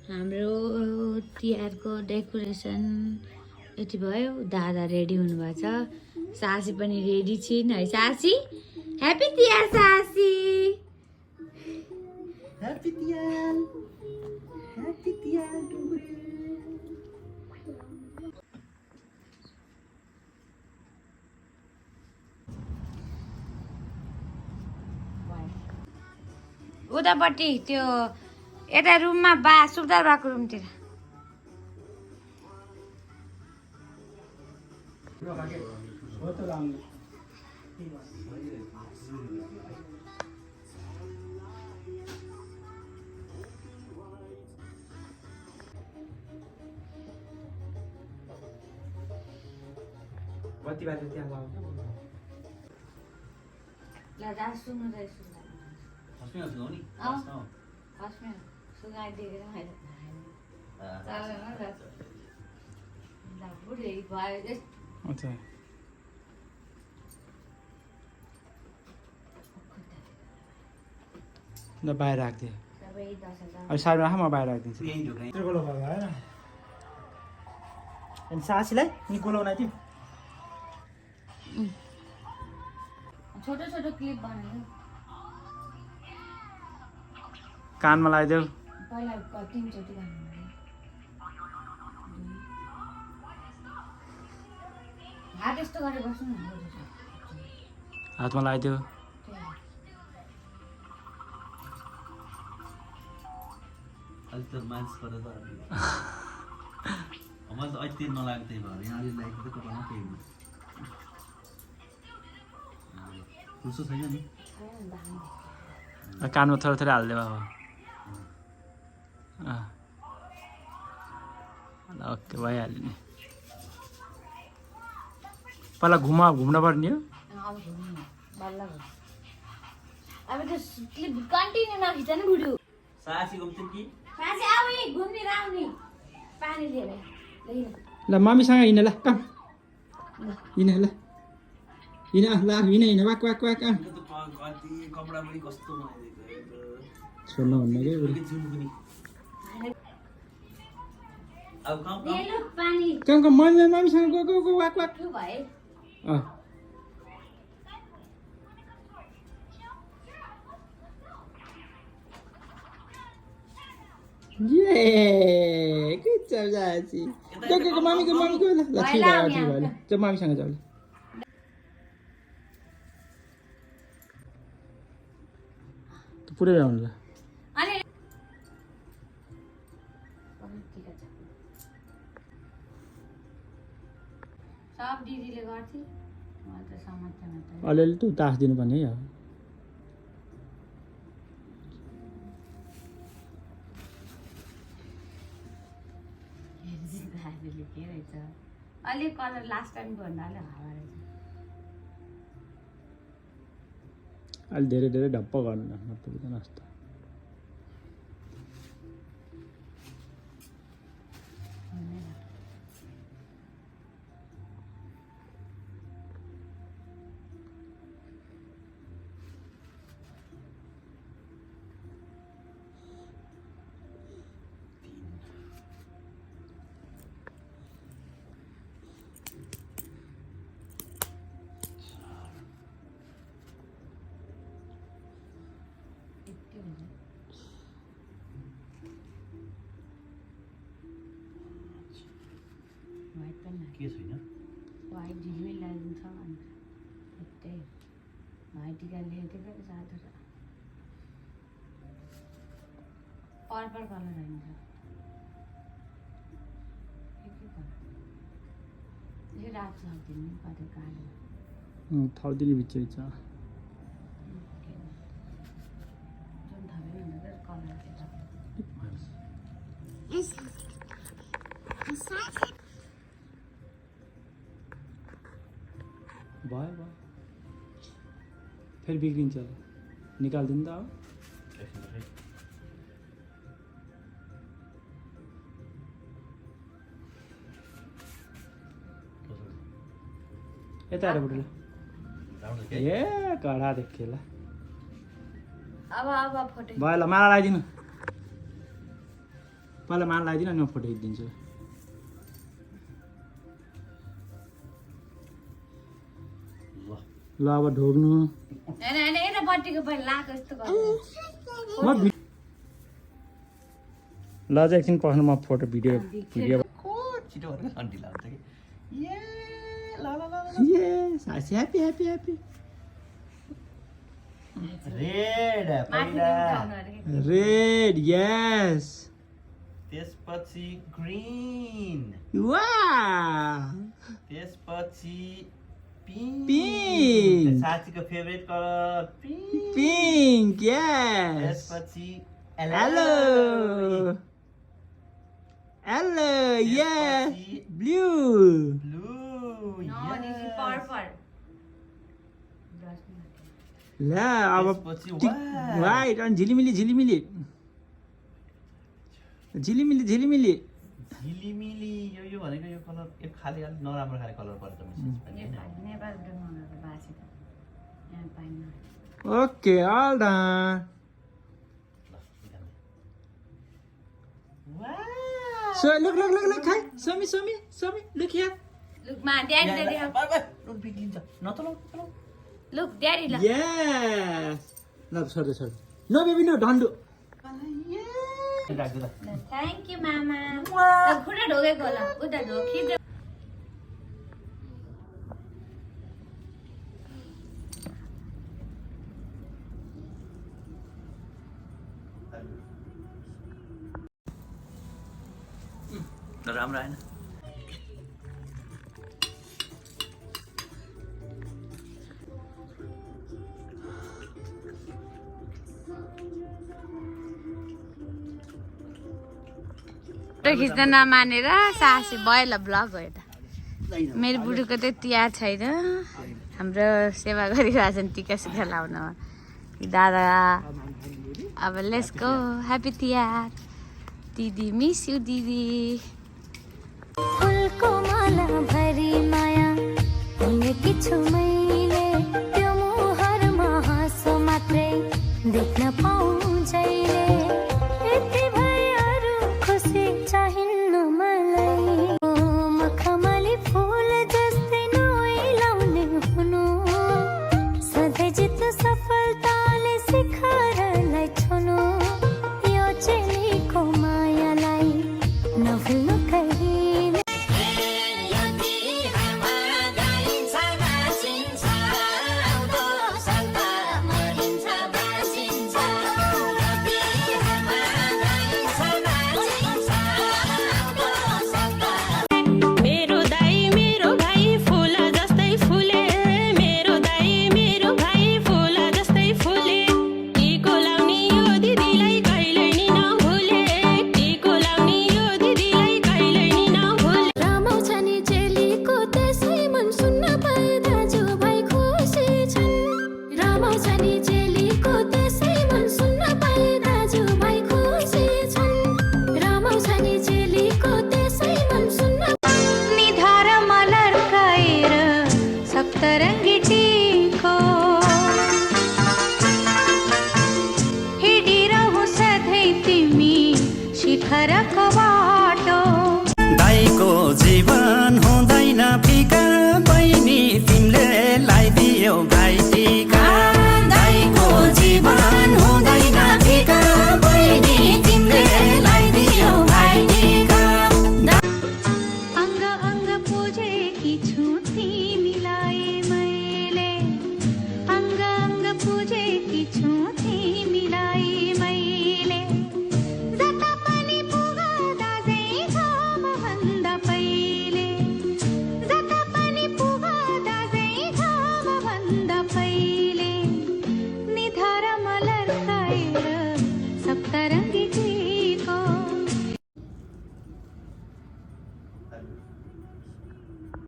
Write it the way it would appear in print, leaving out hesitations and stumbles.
हाम्रो तिहारको डेकोरेसन यति भयो। दादा रेडी हुनुभएको छ, सासी पनि रेडी छिन् है। सासी ह्यापी तिहार। सासी ह्यापी तिहार, ह्यापी तिहार। उतापट्टि त्यो यता रुममा बा सुब्दार बाको रुमतिर। बत्ती बाल्नु त्यहाँ लाउँछ। ल दा सुन्नु रे सुन्दा। हस्पिटल सुनाउ नि। हस्पिटल सुगाइदिएर मैले ल बुढी भयो। अच्छा ल बाहिर राखिदिए। अब साइडमा राख, म बाहिर राखिदिन्छु। गोलो भयो होइन अनि सासीलाई नि गोलाउन थियो। छोटो छोटो क्लिप बनायो। कानमा लगाइदेऊ। पहिला 3 चोटि गर्नु। हात यस्तो गरेर बस्नु न। हातमा लगाइदेऊ। अलि त मान्छे परेर त मलाई त अहिले तेल नलाग्यो त्यही भएर यहाँ अलि लागेको त कपालमा केही हुन्छ। फुर्सो छैन नि। कानमा थोरै थोरै हालिदेऊ अब। ओके भइहाल्यो नि। पहिला घुम्न पर्ने हो। अब त्यो क्लिप कन्टिन्यू नखिच नि बुढो। सासी घुम्छन् कि सासी आऊ यी घुम्ने राउनी पानी लिएर ल मम्मीसँग हिँड ल। कम हिँड ल, हिँड ल, हिँड वाक वाक वाक। कति कपडा पनि कस्तो बनाइदिएको छोड्नु हुन्न के अब कम पानी कम कम मम्मीसँग go go go walk walk. भए ये good job सासी। Go go go mummy go ल ल ठीक भयो ठीक भयो ल। चल मम्मीसँग जाऊ ल। पुरै आउनु ल। अनि सब दिदीले गर्थे, म त समात्दैन त। अलिअलि त तास दिनुपर्ने है अब। के रहेछ अलिक कलर लास्ट टाइम भन्दा अलि हावा रहेछ। अलि धेरै धेरै ढप्प गर्नु नपुग्दैन जस्तो। के छैन वाइट झिल्मी लगाइदिन्छ अनि त्यही भाइ टिका ल्याएको थियो सातो छ। पर्पल कलर होइन के कलर यो रात सक्दिनु कतै कालो थाउदिनी बिच छ। जुन थप्यो भने त कलर भयो भयो फेरि बिग्रिन्छ निकालिदिनु त अब। यता आएर बुढो ए कडा देख्यो ल। अब फोटो भयो ल माला लगाइदिनु। पहिला माला लगाइदिनु अनि म फोटो खिचिदिन्छु ल अब ढोग्नु हैन यता बत्तीको पहिला लाको जस्तो गर्नु ल चाहिँ एकछिन पर्खनु म फोटो भिडियो छिटो गरेर घन्टी लाउँछ कि ये ल ल ल यस ह्यापी ह्यापी ह्यापी रेड पहिला रेड यस त्यसपछि ग्रीन वाउ त्यसपछि पिङ्क पिङ्क साथीको फेभरेट कलर पिङ्क पिङ्क यस त्यसपछि हेलो हेलो यस ब्लू ब्लू पर्पल ल अब त्यसपछि वाइट अनि झिलिमिली झिलिमिली झिलिमिली झिलिमिली झिलिमिली यो भनेको यो कलर एक खाली अलिक नराम्रो खाले कलर पर्छ मिसेस नेपाल डुङ्गाको बासी त यहाँ पाइन्न okay all done So look, hi, show me, look here. Look, ma, daddy. Look, daddy. Yes. No, sorry. No, baby, no, don't do. Thank you, mama. खुट्टा ढोगेको होला उता ढोग खिच्दै राम्रो आएन फोटो खिच्न नमानेर सासी भयो ब्लग हो यता मेरो बुढीको त तिहार छैन हाम्रो सेवा गरिरहेको छन् टिका सिका लाउन दादा अब लेट्स गो ह्याप्पी तिहार दिदी मिस यु दिदी फुलको माला भरी माया हिँडेकी छु मैले त्यो मुहारमा हाँसो मात्रै देख्न पाउँछैले यति भएर खुसी चाहिन्न मलाई मखमली फुल जस्तै नोइलाउने हुनु सधैँ जित्नु सफलताले शिखरलाई छुनु यो चेलीको मायालाई नभुल्नु कहिले तरङ्गिटीको हिँडिरहु सधैँ तिमी शिखरको